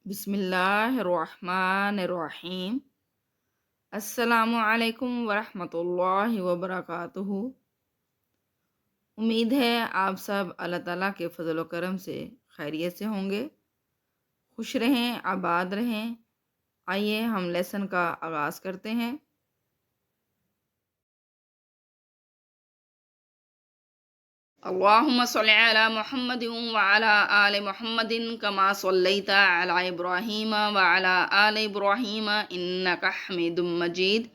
بسم اللہ الرحمن الرحیم۔ السلام علیکم ورحمۃ اللہ وبرکاتہ۔ امید ہے آپ سب اللہ تعالیٰ کے فضل و کرم سے خیریت سے ہوں گے، خوش رہیں، آباد رہیں۔ آئیے ہم لیسن کا آغاز کرتے ہیں۔ اللہم صلی علی محمد وعلی آل محمد کما صلیت علی ابراہیم وعلی آل ابراہیم انک حمید مجید۔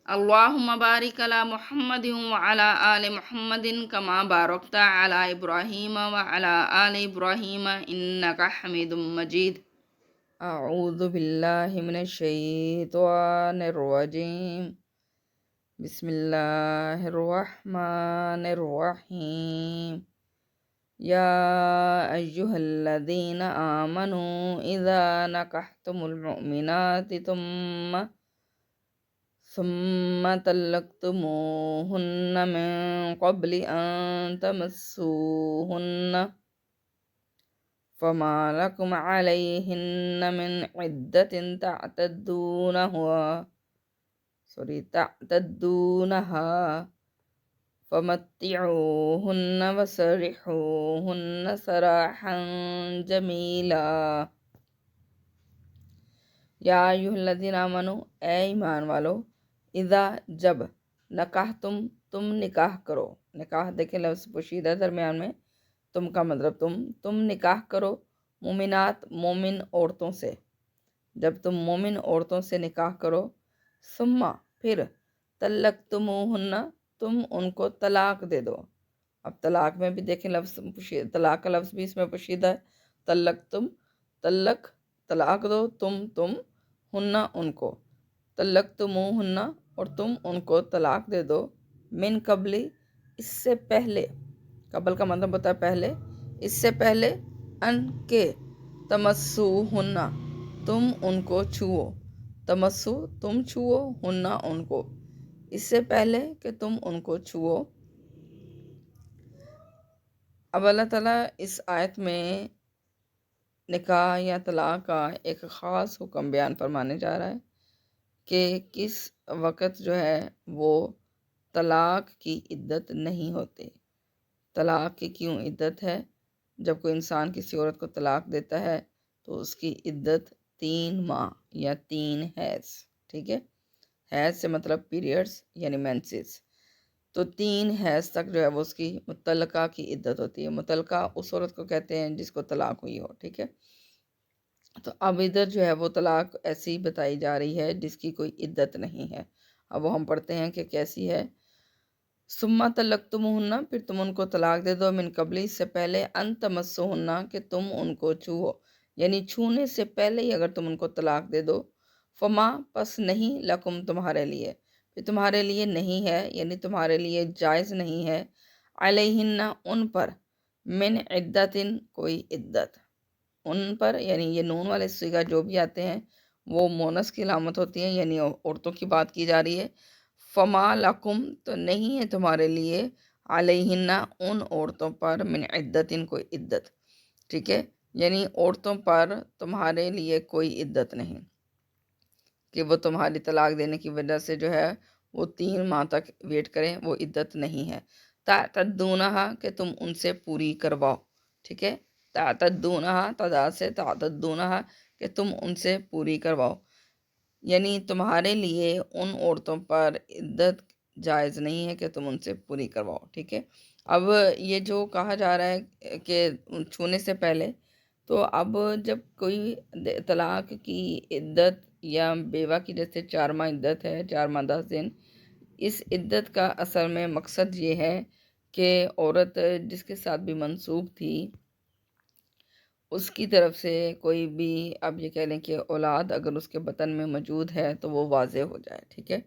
اللہم بارک علی محمد وعلی آل محمد کما بارکت علی ابراہیم وعلی آل ابراہیم انک حمید مجید۔ اعوذ باللہ من الشیطان الرجیم، بسم اللہ الرحمن الرحیم۔ یا ایہا الذین آمنوا اذا نکحتم المؤمنات ثم طلقتموہن من قبل ان تمسوہن فما لکم علیہن من عدت تعتدونہا فمتعوہن وسرحوہن سراحا جمیلا۔ یا ایھا الذین آمنوا، اے ایمان والو، اذا جب، نکحتم تم نکاح کرو، نکاح دیکھیں لفظ پوشیدہ درمیان میں، تم کا مطلب تم نکاح کرو مومنات مومن عورتوں سے، جب تم مومن عورتوں سے نکاح کرو، ثم پھر طلقتموہن تم ان کو طلاق دے دو۔ اب طلاق میں بھی دیکھیں لفظ طلاق کا لفظ بھی اس میں پوشیدہ ہے، طلاق دو تم ہن ان کو، طلقتموہن اور تم ان کو طلاق دے دو، من قبل اس سے پہلے، قبل کا مطلب ہوتا ہے پہلے، اس سے پہلے، ان کے تمسوہن تم ان کو چھوؤ، تمسو تم چھوؤ، ہن ان کو، اس سے پہلے کہ تم ان کو چھوؤ۔ اب اللہ تعالیٰ اس آیت میں نکاح یا طلاق کا ایک خاص حکم بیان فرمانے جا رہا ہے کہ کس وقت جو ہے وہ طلاق کی عدت نہیں ہوتی۔ طلاق کی کیوں عدت ہے؟ جب کوئی انسان کسی عورت کو طلاق دیتا ہے تو اس کی عدت 3 ماہ یا 3 حیض، ٹھیک ہے؟ حیض سے مطلب پیریڈز یعنی مینسز، تو 3 حیض تک جو ہے وہ اس کی مطلقہ کی عدت ہوتی ہے۔ مطلقہ اس عورت کو کہتے ہیں جس کو طلاق ہوئی ہو، ٹھیک ہے؟ تو اب ادھر جو ہے وہ طلاق ایسی بتائی جا رہی ہے جس کی کوئی عدت نہیں ہے۔ اب وہ ہم پڑھتے ہیں کہ کیسی ہے۔ ثم طلقتموہن پھر تم ان کو طلاق دے دو، من قبل اس سے پہلے، ان تمسوہن کہ تم ان کو چھوؤ، یعنی چھونے سے پہلے ہی اگر تم ان کو طلاق دے دو، فما پس نہیں، لکم تمہارے لیے، پھر تمہارے لیے نہیں ہے، یعنی تمہارے لیے جائز نہیں ہے، علیہن ان پر، من عدت کوئی عدت، ان پر یعنی یہ نون والے صیغہ جو بھی آتے ہیں وہ مونس کی علامت ہوتی ہیں، یعنی عورتوں کی بات کی جا رہی ہے۔ فما لکم تو نہیں ہے تمہارے لیے، علیہن ان عورتوں پر، من عدت کوئی عدت، ٹھیک ہے؟ یعنی عورتوں پر تمہارے لیے کوئی عدت نہیں کہ وہ تمہاری طلاق دینے کی وجہ سے جو ہے وہ 3 ماہ تک ویٹ کریں، وہ عدت نہیں ہے۔ تعتدونہا کہ تم ان سے پوری کرواؤ، ٹھیک ہے؟ تعتدونہا تعداد سے تعتدونہا کہ تم ان سے پوری کرواؤ، یعنی تمہارے لیے ان عورتوں پر عدت جائز نہیں ہے کہ تم ان سے پوری کرواؤ، ٹھیک ہے؟ اب یہ جو کہا جا رہا ہے کہ چھونے سے پہلے، تو اب جب کوئی طلاق کی عدت یا بیوہ کی جیسے 4 ماہ عدت ہے، 4 ماہ 10 دن، اس عدت کا اصل میں مقصد یہ ہے کہ عورت جس کے ساتھ بھی منسوب تھی اس کی طرف سے کوئی بھی، اب یہ کہہ لیں کہ اولاد اگر اس کے بطن میں موجود ہے تو وہ واضح ہو جائے، ٹھیک ہے؟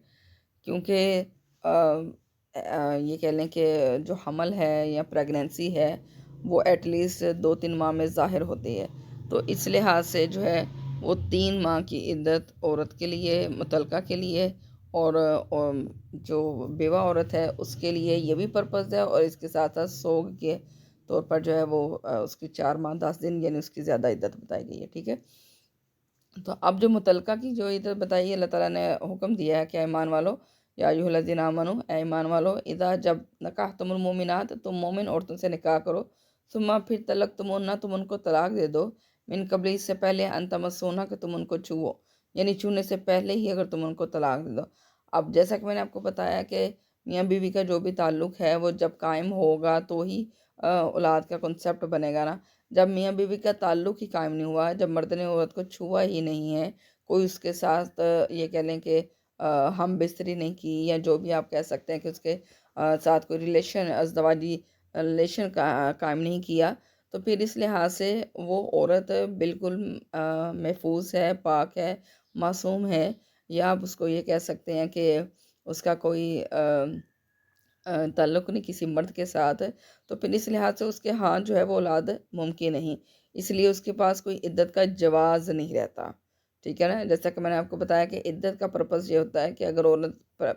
کیونکہ یہ کہہ لیں کہ جو حمل ہے یا پریگننسی ہے وہ ایٹ لیسٹ 2-3 ماہ میں ظاہر ہوتی ہے، تو اس لحاظ سے جو ہے وہ 3 ماہ کی عدت عورت کے لیے، مطلقہ کے لیے، اور جو بیوہ عورت ہے اس کے لیے یہ بھی پرپز ہے، اور اس کے ساتھ ساتھ سوگ کے طور پر جو ہے وہ اس کی 4 ماہ 10 دن یعنی اس کی زیادہ عدت بتائی گئی ہے، ٹھیک ہے؟ تو اب جو متعلقہ کی جو ادھر بتائی اللہ تعالیٰ نے حکم دیا ہے کہ ایمان والو، یا ایھا الذین آمنو، اے ایمان والو، اذا جب نکحتم المؤمنات، تم مومن عورتوں سے نکاح کرو، ثم پھر طلقتموہن، تم ان کو طلاق دے دو، من قبل، اس سے پہلے، ان تمسوہن، کہ تم ان کو چھو، یعنی چھونے سے پہلے ہی اگر تم ان کو طلاق دے دو۔ اب جیسا کہ میں نے آپ کو بتایا کہ میاں بیوی کا جو بھی تعلق ہے وہ جب قائم ہوگا تو ہی اولاد کا کنسیپٹ بنے گا نا۔ جب میاں بیوی کا تعلق ہی قائم نہیں ہوا، جب مرد نے عورت کو چھوا ہی نہیں ہے، کوئی اس کے ساتھ یہ کہہ لیں کہ ہم بستری نہیں کی، یا جو بھی آپ کہہ سکتے ہیں کہ اس کے ساتھ کوئی ریلیشن، ازدواجی ریلیشن کا قائم نہیں کیا، تو پھر اس لحاظ سے وہ عورت بالکل محفوظ ہے، پاک ہے، معصوم ہے، یا آپ اس کو یہ کہہ سکتے ہیں کہ اس کا کوئی تعلق نہیں کسی مرد کے ساتھ، تو پھر اس لحاظ سے اس کے ہاں جو ہے وہ اولاد ممکن نہیں، اس لیے اس کے پاس کوئی عدت کا جواز نہیں رہتا، ٹھیک ہے نا۔ جیسا کہ میں نے آپ کو بتایا کہ عدت کا پرپس یہ ہوتا ہے کہ اگر عورت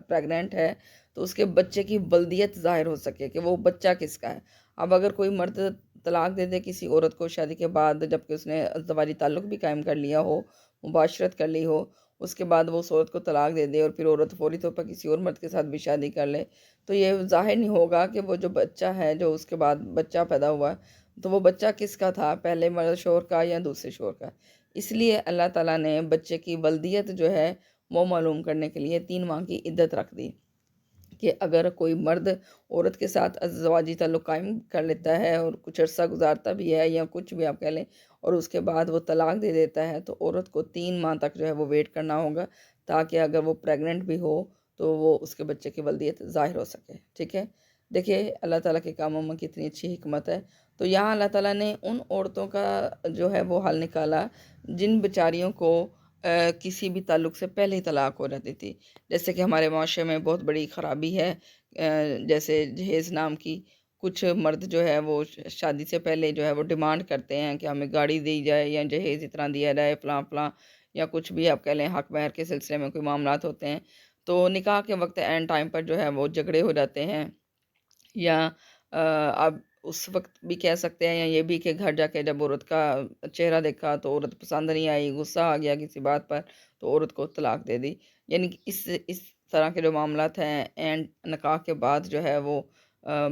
پریگننٹ ہے تو اس کے بچے کی بلدیت ظاہر ہو سکے کہ وہ بچہ کس کا ہے۔ اب اگر کوئی مرد طلاق دے دے کسی عورت کو شادی کے بعد، جبکہ اس نے ازدواجی تعلق بھی قائم کر لیا ہو، مباشرت کر لی ہو، اس کے بعد وہ اس عورت کو طلاق دے دے اور پھر عورت فوری طور پر کسی اور مرد کے ساتھ بھی شادی کر لے، تو یہ ظاہر نہیں ہوگا کہ وہ جو بچہ ہے، جو اس کے بعد بچہ پیدا ہوا ہے، تو وہ بچہ کس کا تھا، پہلے مرد شوہر کا یا دوسرے شوہر کا۔ اس لیے اللہ تعالیٰ نے بچے کی ولدیت جو ہے وہ معلوم کرنے کے لیے 3 ماہ کی عدت رکھ دی، کہ اگر کوئی مرد عورت کے ساتھ ازدواجی تعلق قائم کر لیتا ہے اور کچھ عرصہ گزارتا بھی ہے یا کچھ بھی آپ کہہ لیں، اور اس کے بعد وہ طلاق دے دیتا ہے، تو عورت کو 3 ماہ تک جو ہے وہ ویٹ کرنا ہوگا، تاکہ اگر وہ پریگننٹ بھی ہو تو وہ اس کے بچے کی ولدیت ظاہر ہو سکے، ٹھیک ہے۔ دیکھیے اللہ تعالیٰ کے کاموں میں کتنی اچھی حکمت ہے۔ تو یہاں اللہ تعالیٰ نے ان عورتوں کا جو ہے وہ حل نکالا جن بیچاریوں کو کسی بھی تعلق سے پہلے ہی طلاق ہو جاتی تھی، جیسے کہ ہمارے معاشرے میں بہت بڑی خرابی ہے، جیسے جہیز نام کی، کچھ مرد جو ہے وہ شادی سے پہلے جو ہے وہ ڈیمانڈ کرتے ہیں کہ ہمیں گاڑی دی جائے یا جہیز اتنا دیا جائے، فلاں فلاں، یا کچھ بھی آپ کہہ لیں حق مہر کے سلسلے میں کوئی معاملات ہوتے ہیں، تو نکاح کے وقت اینڈ ٹائم پر جو ہے وہ جھگڑے ہو جاتے ہیں، یا اب اس وقت بھی کہہ سکتے ہیں، یا یہ بھی کہ گھر جا کے جب عورت کا چہرہ دیکھا تو عورت پسند نہیں آئی، غصہ آ گیا کسی بات پر، تو عورت کو طلاق دے دی، یعنی کہ اس طرح کے جو معاملات ہیں، اینڈ نکاح کے بعد جو ہے وہ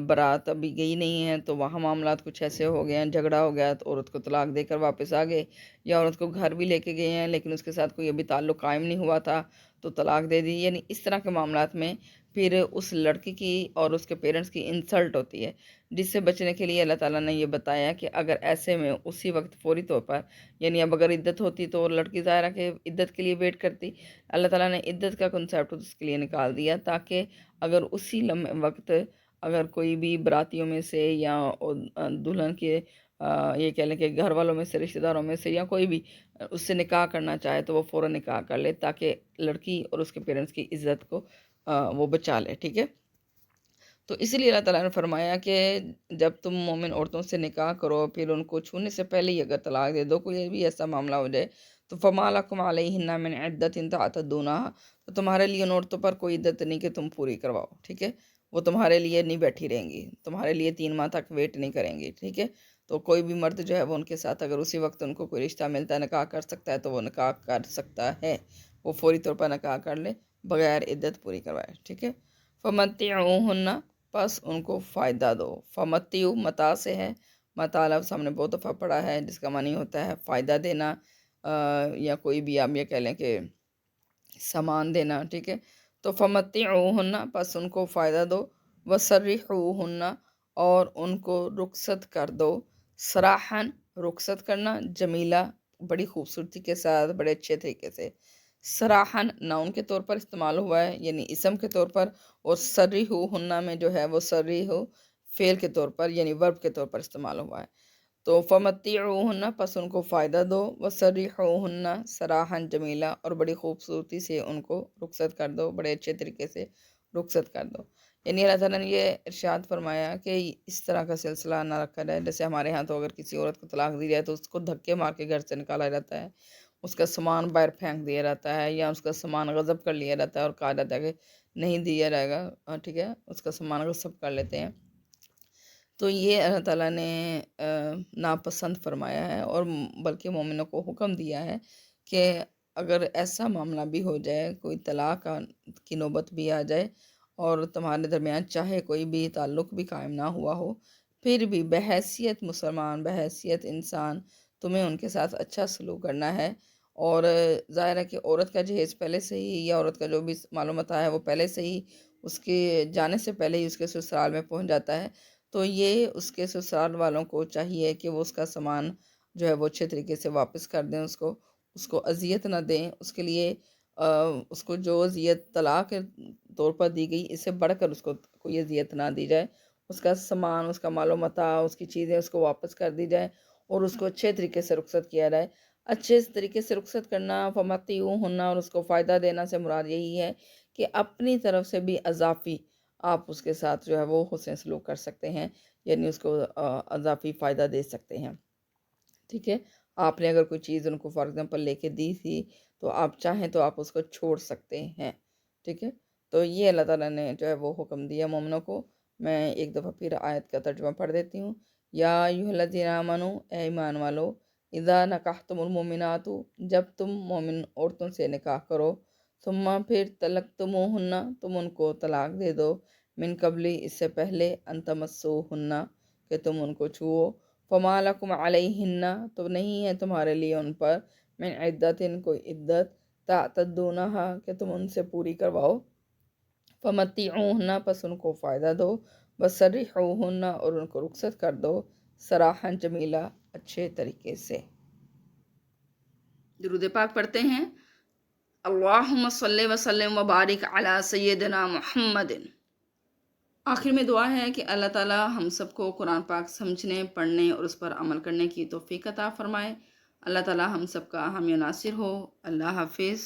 بارات ابھی گئی نہیں ہے تو وہاں معاملات کچھ ایسے ہو گئے ہیں، جھگڑا ہو گیا تو عورت کو طلاق دے کر واپس آ گئے، یا عورت کو گھر بھی لے کے گئے ہیں لیکن اس کے ساتھ کوئی ابھی تعلق قائم نہیں ہوا تھا تو طلاق دے دی، یعنی اس طرح کے معاملات میں پھر اس لڑکی کی اور اس کے پیرنٹس کی انسلٹ ہوتی ہے، جس سے بچنے کے لیے اللہ تعالیٰ نے یہ بتایا کہ اگر ایسے میں اسی وقت فوری طور پر، یعنی اب اگر عدت ہوتی تو لڑکی ظاہر ہے کہ عدت کے لیے ویٹ کرتی، اللہ تعالیٰ نے عدت کا کنسیپٹ اس کے لیے نکال دیا، تاکہ اگر اسی لمحے وقت اگر کوئی بھی براتیوں میں سے یا دلہن کے یہ کہہ لیں کہ گھر والوں میں سے، رشتہ داروں میں سے، یا کوئی بھی اس سے نکاح کرنا چاہے تو وہ فوراً نکاح کر لے، تاکہ لڑکی اور اس کے پیرنٹس کی عزت کو وہ بچا لے، ٹھیک ہے۔ تو اسی لیے اللہ تعالیٰ نے فرمایا کہ جب تم مومن عورتوں سے نکاح کرو، پھر ان کو چھونے سے پہلے ہی اگر طلاق دے دو، کوئی بھی ایسا معاملہ ہو جائے، تو فَمَا لَكُمْ عَلَيْهِنَّ مِنْ عِدَّةٍ تَعْتَدُّونَهَا، تو تمہارے لیے ان عورتوں پر کوئی عدت نہیں کہ تم پوری کرواؤ، ٹھیک ہے، وہ تمہارے لیے نہیں بیٹھی رہیں گی، تمہارے لیے 3 ماہ تک ویٹ نہیں کریں گی، ٹھیک ہے۔ تو کوئی بھی مرد جو ہے وہ ان کے ساتھ اگر اسی وقت ان کو کوئی رشتہ ملتا ہے، نکاح کر سکتا ہے تو وہ نکاح کر سکتا ہے، وہ فوری طور پر نکاح کر لے بغیر عدت پوری کروائے، ٹھیک ہے۔ فَمَتِّعُوهُنَّ، پس ان کو فائدہ دو، فمتیو متا سے ہے، متا لفظ ہم نے بہت دفعہ پڑھا ہے جس کا معنی ہوتا ہے فائدہ دینا، یا کوئی بھی آپ یہ کہہ لیں کہ سامان دینا، ٹھیک ہے۔ تو فمتعوہن، پس ان کو فائدہ دو، وسرحوہن، اور ان کو رخصت کر دو، سراحن، رخصت کرنا، جمیلہ، بڑی خوبصورتی کے ساتھ، بڑے اچھے طریقے سے، سراحن ناؤن کے طور پر استعمال ہوا ہے یعنی اسم کے طور پر، اور سرحوہن میں جو ہے وہ سرحو فعل کے طور پر یعنی ورب کے طور پر استعمال ہوا ہے۔ تو فمتعوہن، پس ان کو فائدہ دو، وسرحوہن سراحن جمیلہ، اور بڑی خوبصورتی سے ان کو رخصت کر دو، بڑے اچھے طریقے سے رخصت کر دو، یعنی اللہ تعالیٰ نے یہ ارشاد فرمایا کہ اس طرح کا سلسلہ نہ رکھا جائے، جیسے ہمارے ہاں تو اگر کسی عورت کو طلاق دی جائے تو اس کو دھکے مار کے گھر سے نکالا جاتا ہے، اس کا سامان باہر پھینک دیا جاتا ہے، یا اس کا سامان غصب کر لیا جاتا ہے اور کہا جاتا ہے کہ نہیں دیا جائے گا، ٹھیک ہے، اس کا سامان غصب کر لیتے ہیں، تو یہ اللہ تعالیٰ نے ناپسند فرمایا ہے، اور بلکہ مومنوں کو حکم دیا ہے کہ اگر ایسا معاملہ بھی ہو جائے، کوئی طلاق کی نوبت بھی آ جائے اور تمہارے درمیان چاہے کوئی بھی تعلق بھی قائم نہ ہوا ہو، پھر بھی بحیثیت مسلمان، بحیثیت انسان تمہیں ان کے ساتھ اچھا سلوک کرنا ہے۔ اور ظاہر ہے کہ عورت کا جہیز پہلے سے ہی، یا عورت کا جو بھی معلومات ہے وہ پہلے سے ہی اس کے جانے سے پہلے ہی اس کے سسرال میں پہنچ جاتا ہے، تو یہ اس کے سسرال والوں کو چاہیے کہ وہ اس کا سامان جو ہے وہ اچھے طریقے سے واپس کر دیں، اس کو اذیت نہ دیں، اس کے لیے اس کو جو اذیت طلاق کے طور پر دی گئی، اس سے بڑھ کر اس کو کوئی اذیت نہ دی جائے، اس کا سامان، اس کا مال و متاع، اس کی چیزیں اس کو واپس کر دی جائے اور اس کو اچھے طریقے سے رخصت کیا جائے۔ اچھے طریقے سے رخصت کرنا، فمتعوہن، اور اس کو فائدہ دینا سے مراد یہی ہے کہ اپنی طرف سے بھی اضافی آپ اس کے ساتھ جو ہے وہ حسن سلوک کر سکتے ہیں، یعنی اس کو اضافی فائدہ دے سکتے ہیں، ٹھیک ہے۔ آپ نے اگر کوئی چیز ان کو فار ایگزامپل لے کے دی تھی، تو آپ چاہیں تو آپ اس کو چھوڑ سکتے ہیں، ٹھیک ہے۔ تو یہ اللہ تعالیٰ نے جو ہے وہ حکم دیا مومنوں کو۔ میں ایک دفعہ پھر آیت کا ترجمہ پڑھ دیتی ہوں۔ یا ایھا الذین آمنوا، اے ایمان والو، اذا نکحتم المؤمنات، جب تم مومن عورتوں سے نکاح کرو، ثم پھر طلقتموہن، تم ان کو طلاق دے دو، من قبل، اس سے پہلے، ان تمسوہن، کہ تم ان کو چھوؤ، فما لکم علیہن، تو نہیں ہے تمہارے لیے ان پر، من عدت، کوئی عدت، تعتدونہا، کہ تم ان سے پوری کرواؤ، فمتعوہن، پس ان کو فائدہ دو، وسرحوہن، اور ان کو رخصت کر دو، سراحا جمیلا، اچھے طریقے سے۔ درود پاک پڑھتے ہیں۔ اللہم صلی وسلم وبارک علی سیدنا محمد۔ آخر میں دعا ہے کہ اللہ تعالی ہم سب کو قرآن پاک سمجھنے، پڑھنے اور اس پر عمل کرنے کی توفیق عطا فرمائے۔ اللہ تعالی ہم سب کا حامی و ناصر ہو۔ اللہ حافظ۔